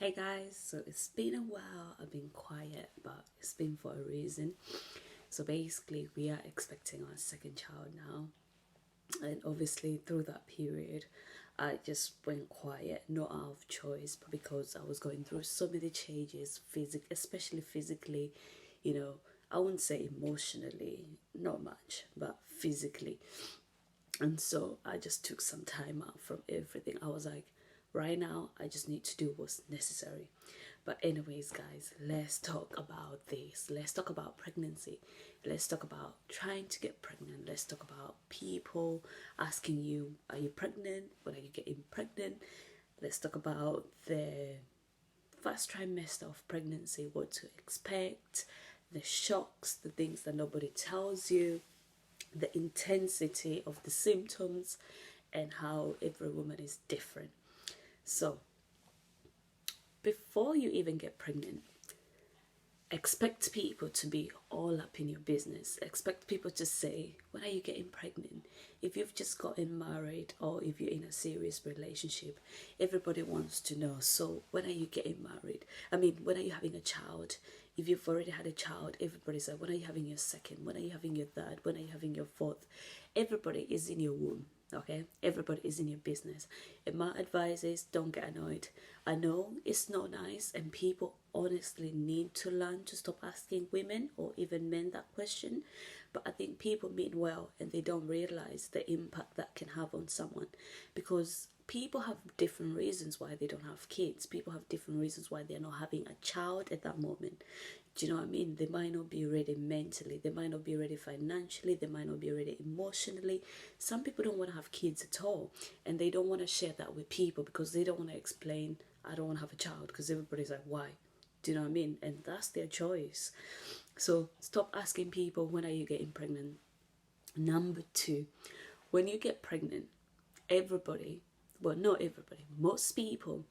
Hey guys, so it's been a while. I've been quiet, but it's been for a reason. So basically, we are expecting our second child now, and obviously, through that period, I just went quiet, not out of choice, but because I was going through so many changes, especially physically, you know. I wouldn't say emotionally, not much, but physically. And so I just took some time out from everything. I was like, right now, I just need to do what's necessary. But, anyways, guys, let's talk about this. Let's talk about pregnancy. Let's talk about trying to get pregnant. Let's talk about people asking you, are you pregnant? When are you getting pregnant? Let's talk about the first trimester of pregnancy, what to expect, the shocks, the things that nobody tells you, the intensity of the symptoms, and how every woman is different. So, before you even get pregnant, expect people to be all up in your business. Expect people to say, when are you getting pregnant? If you've just gotten married or if you're in a serious relationship, everybody wants to know. So, when are you getting married? When are you having a child? If you've already had a child, everybody's like, when are you having your second? When are you having your third? When are you having your fourth? Everybody is in your womb. Okay, everybody is in your business, and my advice is don't get annoyed. I know it's not nice, and people honestly need to learn to stop asking women or even men that question. But I think people mean well, and they don't realize the impact that can have on someone, because people have different reasons why they don't have kids. People have different reasons why they're not having a child at that moment. Do you know what I mean? They might not be ready mentally, they might not be ready financially, they might not be ready emotionally. Some people don't want to have kids at all, and they don't want to share that with people because they don't want to explain, I don't want to have a child, because everybody's like, why? Do you know what I mean? And that's their choice. So stop asking people, when are you getting pregnant? Number two, when you get pregnant, everybody, well, not everybody, most people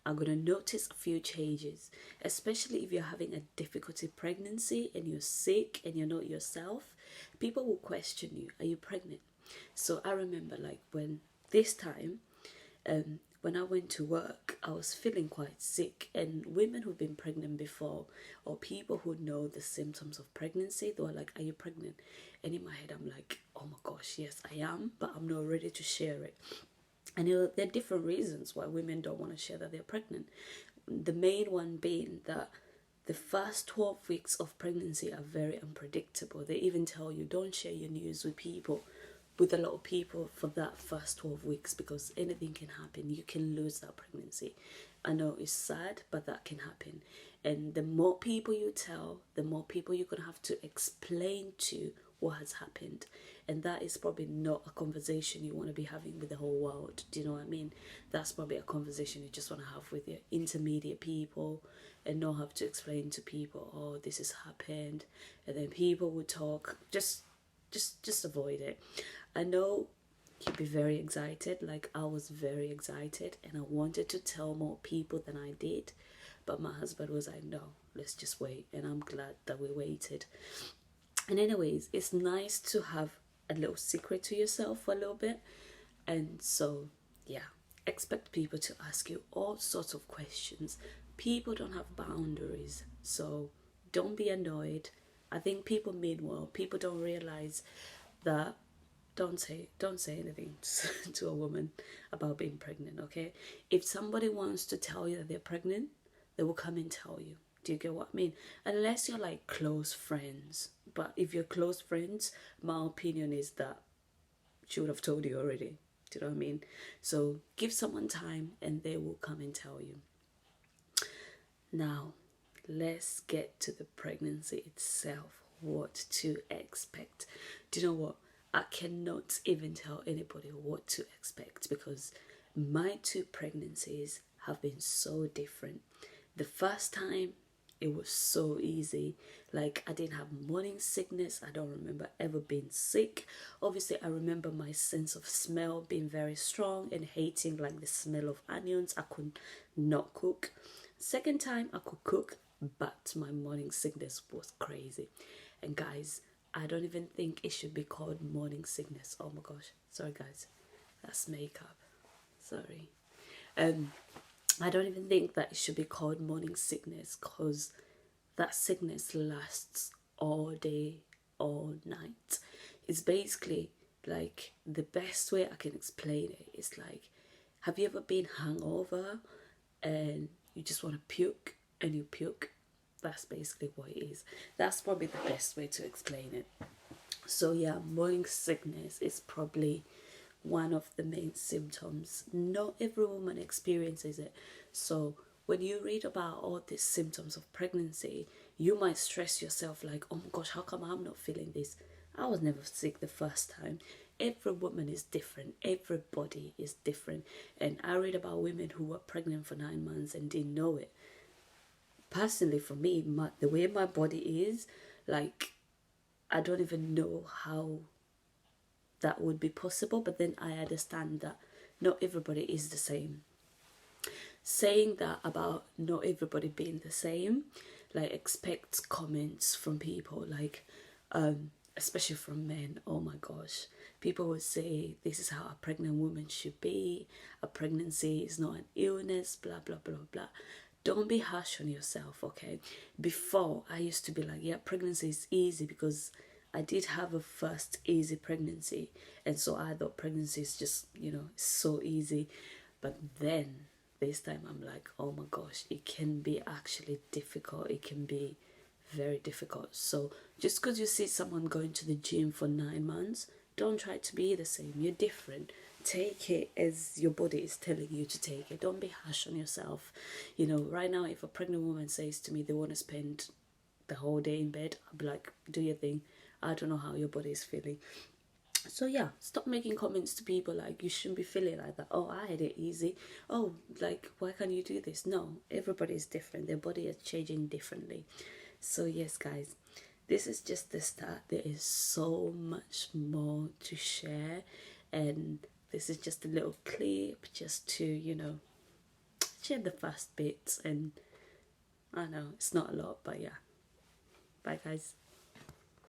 are going to notice a few changes, especially if you're having a difficulty pregnancy and you're sick and you're not yourself. People will question you, are you pregnant? So I remember, like, when this time, when I went to work, I was feeling quite sick, and women who've been pregnant before, or people who know the symptoms of pregnancy, they were like, are you pregnant? And in my head, I'm like, oh my gosh, yes, I am, but I'm not ready to share it. And there are different reasons why women don't want to share that they're pregnant. The main one being that the first 12 weeks of pregnancy are very unpredictable. They even tell you, don't share your news with a lot of people for that first 12 weeks, because anything can happen. You can lose that pregnancy. I know it's sad, but that can happen. And the more people you tell, the more people you're going to have to explain to what has happened. And that is probably not a conversation you want to be having with the whole world. Do you know what I mean? That's probably a conversation you just want to have with your intermediate people, and not have to explain to people, oh, this has happened. And then people would talk. Just avoid it. I know you'd be very excited, like I was very excited, and I wanted to tell more people than I did, but my husband was like, no, let's just wait. And I'm glad that we waited. And anyways, it's nice to have a little secret to yourself for a little bit. And so, yeah, expect people to ask you all sorts of questions. People don't have boundaries, so don't be annoyed. I think people mean well. People don't realize that. Don't say anything to a woman about being pregnant, okay? If somebody wants to tell you that they're pregnant, they will come and tell you. Do you get what I mean? Unless you're like close friends. But if you're close friends, my opinion is that she would have told you already. Do you know what I mean? So give someone time and they will come and tell you. Now, let's get to the pregnancy itself. What to expect. Do you know what? I cannot even tell anybody what to expect, because my two pregnancies have been so different. The first time, it was so easy. Like, I didn't have morning sickness. I don't remember ever being sick. Obviously, I remember my sense of smell being very strong and hating like the smell of onions. I could not cook. Second time, I could cook, but my morning sickness was crazy. And guys, I don't even think it should be called morning sickness. Oh my gosh. Sorry guys. That's makeup. Sorry. I don't even think that it should be called morning sickness, because that sickness lasts all day, all night. It's basically like, the best way I can explain it is like, have you ever been hungover and you just want to puke and you puke? That's basically what it is. That's probably the best way to explain it. So yeah, morning sickness is probably one of the main symptoms. Not every woman experiences it. So when you read about all these symptoms of pregnancy, you might stress yourself like, oh my gosh, how come I'm not feeling this? I was never sick the first time. Every woman is different. Everybody is different. And I read about women who were pregnant for 9 months and didn't know it. Personally, for me, the way my body is, like, I don't even know how that would be possible, but then I understand that not everybody is the same. Saying that about not everybody being the same, like, expect comments from people, like, especially from men. Oh my gosh, people would say this is how a pregnant woman should be, a pregnancy is not an illness, blah blah blah blah. Don't be harsh on yourself, okay? Before, I used to be like, yeah, pregnancy is easy, because I did have a first easy pregnancy, and so I thought pregnancy is just, so easy. But then this time I'm like, oh my gosh, it can be actually difficult. It can be very difficult. So just because you see someone going to the gym for 9 months, don't try to be the same. You're different. Take it as your body is telling you to take it. Don't be harsh on yourself. Right now, if a pregnant woman says to me they want to spend the whole day in bed, I'll be like, do your thing. I don't know how your body is feeling. So yeah, stop making comments to people like, you shouldn't be feeling like that. Oh, I had it easy. Oh, like, why can't you do this? No, everybody is different. Their body is changing differently. So yes, guys, this is just the start. There is so much more to share, and this is just a little clip just to, share the first bits. And I know it's not a lot, but yeah. Bye, guys.